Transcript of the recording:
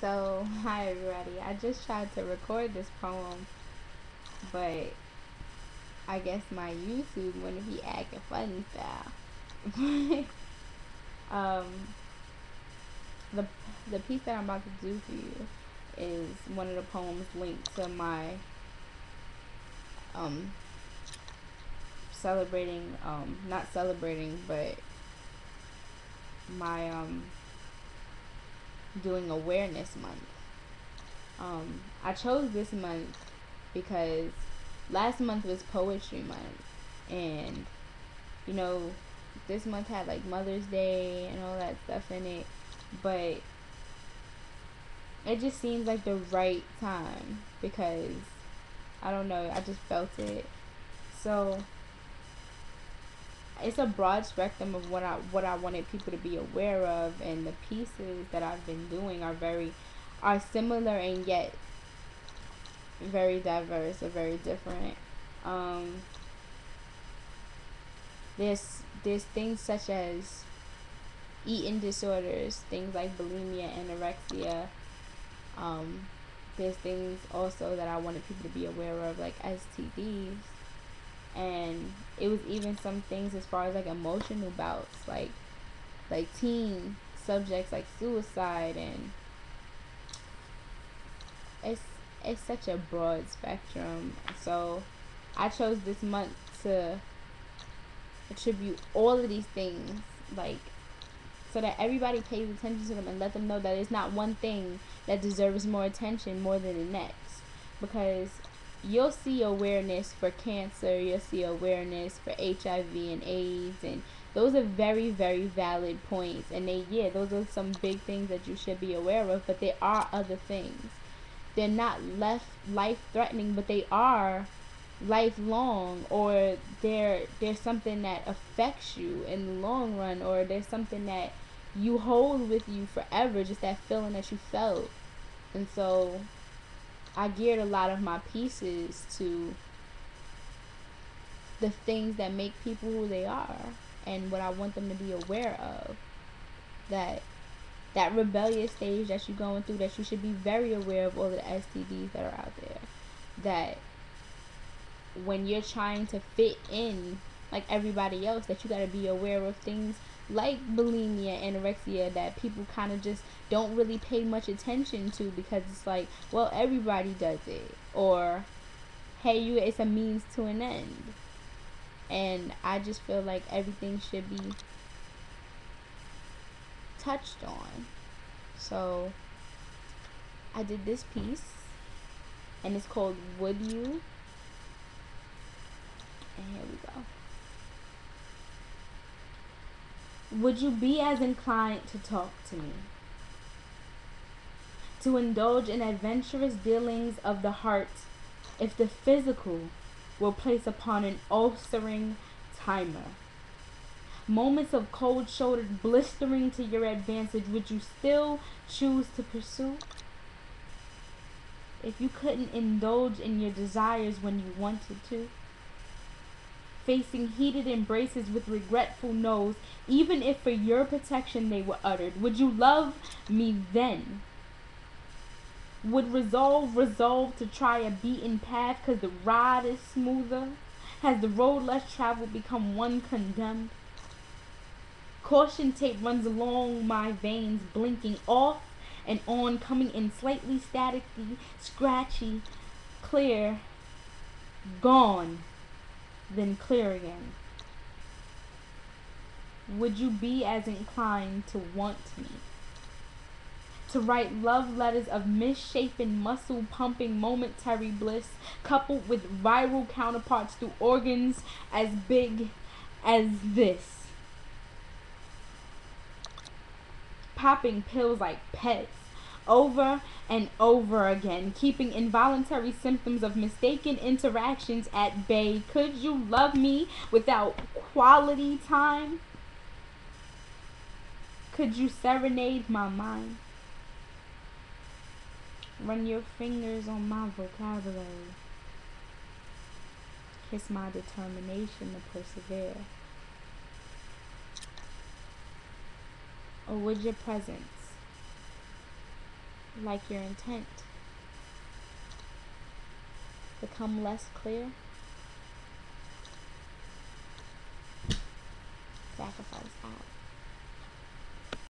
So, hi everybody. I just tried to record this poem, but I guess my YouTube wouldn't be acting funny style. um, the the piece that I'm about to do for you is one of the poems linked to my um celebrating not celebrating but my doing awareness month. I chose this month because last month was poetry month, and you know, this month had like Mother's Day and all that stuff in it, but it just seems like the right time because I don't know, I just felt it. So it's a broad spectrum of what I wanted people to be aware of, and the pieces that I've been doing are similar and yet very diverse or very different. Um, there's things such as eating disorders, things like bulimia, anorexia. Um, there's things also that I wanted people to be aware of, like STDs, and it was even some things as far as like emotional bouts, like teen subjects like suicide, and it's it's such a broad spectrum. So I chose this month to attribute all of these things, like, so that everybody pays attention to them and let them know that it's not one thing that deserves more attention more than the next. Because you'll see awareness for cancer, you'll see awareness for HIV and AIDS, and those are very, very valid points. And those are some big things that you should be aware of, but there are other things. They're not left life threatening, but they are lifelong, or there's something that affects you in the long run, or there's something that you hold with you forever, just that feeling that you felt. And so I geared a lot of my pieces to the things that make people who they are and what I want them to be aware of. That rebellious stage that you're going through, that you should be very aware of all the STDs that are out there. That when you're trying to fit in like everybody else, that you got to be aware of things like bulimia, anorexia, that people kind of just don't really pay much attention to because it's like, well, everybody does it, or hey, it's a means to an end. And I just feel like everything should be touched on. So I did this piece, and it's called Would You? And here we go. Would you be as inclined to talk to me? To indulge in adventurous dealings of the heart, if the physical will place upon an ulcering timer? Moments of cold-shouldered blistering to your advantage, would you still choose to pursue? If you couldn't indulge in your desires when you wanted to? Facing heated embraces with regretful no's, even if for your protection they were uttered, would you love me then? Would resolve to try a beaten path, 'cause the ride is smoother? Has the road less traveled become one condemned? Caution tape runs along my veins, blinking off and on, coming in slightly staticky, scratchy, clear, gone, then clear again. Would you be as inclined to want me? To write love letters of misshapen, muscle-pumping, momentary bliss, coupled with viral counterparts through organs as big as this? Popping pills like pets over and over again, keeping involuntary symptoms of mistaken interactions at bay. Could you love me without quality time? Could you serenade my mind? Run your fingers on my vocabulary. Kiss my determination to persevere. Or would your presence like your intent become less clear, sacrifice out.